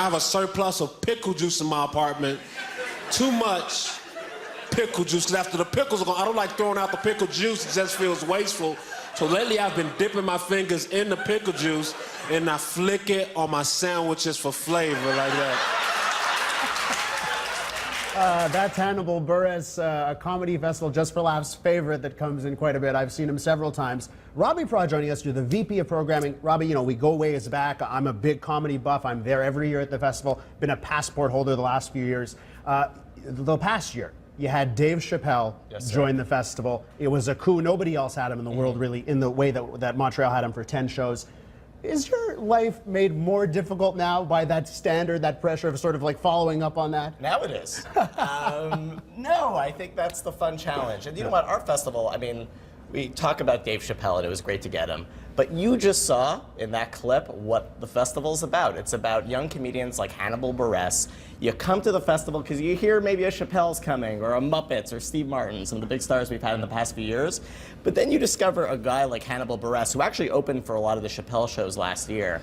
have a surplus of pickle juice in my apartment. Too much pickle juice, because after the pickles are gone, I don't like throwing out the pickle juice. It just feels wasteful. So lately I've been dipping my fingers in the pickle juice and I flick it on my sandwiches for flavor like that. That's Hannibal Buress, a comedy festival Just for Laughs favorite that comes in quite a bit. I've seen him several times. Robbie Praw joining us, you're the VP of Programming. Robbie, you know, we go ways back. I'm a big comedy buff. I'm there every year at the festival. Been a passport holder the last few years. The past year, you had Dave Chappelle join the festival. It was a coup. Nobody else had him in the world, really, in the way that Montreal had him for 10 shows. Is your life made more difficult now by that standard, that pressure of sort of like following up on that? Now it is. No, I think that's the fun challenge. And you know what, our festival, I mean, we talk about Dave Chappelle and it was great to get him, but you just saw in that clip what the festival's about. It's about young comedians like Hannibal Buress. You come to the festival because you hear maybe a Chappelle's coming or a Muppets or Steve Martin, some of the big stars we've had in the past few years. But then you discover a guy like Hannibal Buress, who actually opened for a lot of the Chappelle shows last year.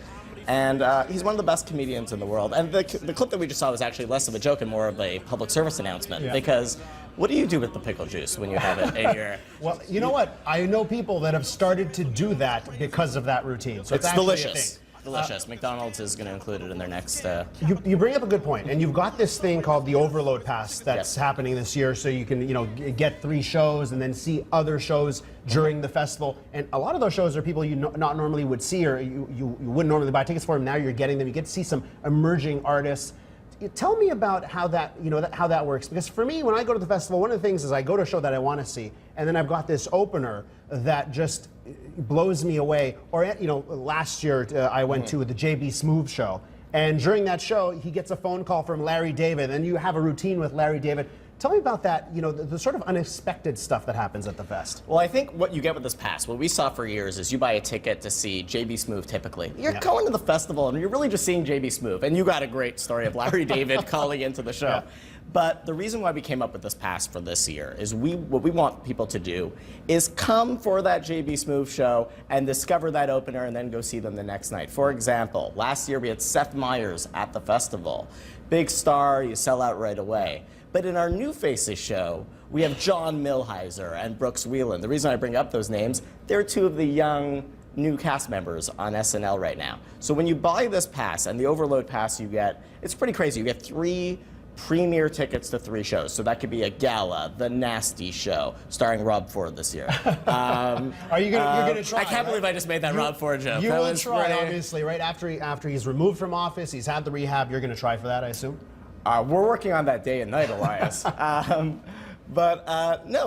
And he's one of the best comedians in the world. And the clip that we just saw was actually less of a joke and more of a public service announcement. Because what do you do with the pickle juice when you have it in your... Well, you know what? I know people that have started to do that because of that routine. So it's delicious. Delicious. McDonald's is going to include it in their next... You bring up a good point, and you've got this thing called the Overload Pass that's happening this year, so you can, you know, get 3 shows and then see other shows during the festival. And a lot of those shows are people you not normally would see, or you wouldn't normally buy tickets for them. Now you're getting them. You get to see some emerging artists. Tell me about how that, you know, how that works. Because for me, when I go to the festival, one of the things is I go to a show that I want to see, and then I've got this opener that just blows me away. Or, you know, last year I went to the JB Smoove show, and during that show, he gets a phone call from Larry David, and you have a routine with Larry David. Tell me about that, you know, the sort of unexpected stuff that happens at the fest. Well, I think what you get with this pass, what we saw for years is you buy a ticket to see JB Smoove typically. You're going to the festival and you're really just seeing JB Smoove, and you got a great story of Larry David calling into the show. But the reason why we came up with this pass for this year is what we want people to do is come for that JB Smoove show and discover that opener and then go see them the next night. For example, last year we had Seth Meyers at the festival. Big star, you sell out right away. But in our New Faces show, we have John Milheiser and Brooks Wheelan. The reason I bring up those names, they're 2 of the young new cast members on SNL right now. So when you buy this pass and the Overload Pass you get, it's pretty crazy. You get 3 premier tickets to 3 shows. So that could be a gala, The Nasty Show, starring Rob Ford this year. Are you gonna, you're gonna try? I can't believe I just made that Rob Ford joke. You will try, obviously, right? After he's removed from office, he's had the rehab, you're gonna try for that, I assume? We're working on that day and night, Elias. No,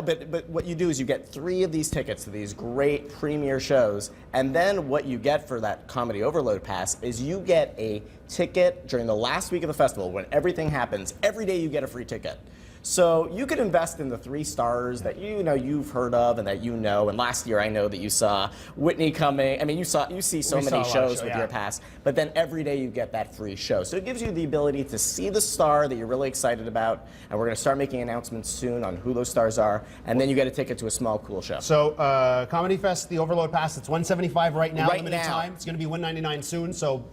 but what you do is you get 3 of these tickets to these great premiere shows, and then what you get for that Comedy Overload Pass is you get a ticket during the last week of the festival when everything happens. Every day you get a free ticket. So you could invest in the 3 stars that you've heard of and that you know. And last year I know that you saw Whitney coming. I mean, you see so many shows with your pass, but then every day you get that free show. So it gives you the ability to see the star that you're really excited about, and we're going to start making announcements soon on who those stars are, and then you get a ticket to a small, cool show. So Comedy Fest, the Overload Pass, it's $175 right now, limited time. It's going to be $199 soon. So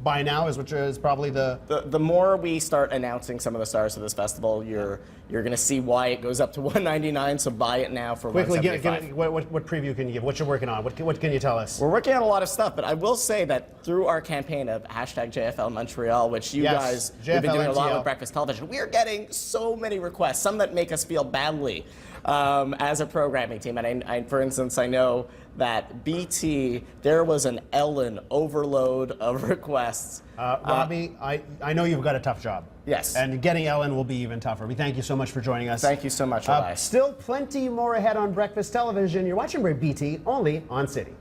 buy now which is probably the more we start announcing some of the stars of this festival, you're going to see why it goes up to $199. So buy it now for quickly. $175. What preview can you give? What you're working on? What can you tell us? We're working on a lot of stuff, but I will say that through our campaign of #JFL Montreal, which you guys have been doing a lot with Breakfast Television, we are getting so many requests. Some that make us feel badly as a programming team. And I, for instance, I know that BT, there was an Ellen overload of requests. Robbie, I know you've got a tough job. Yes. And getting Ellen will be even tougher. We thank you so much for joining us. Thank you so much, Elias. Still plenty more ahead on Breakfast Television. You're watching BT, only on City.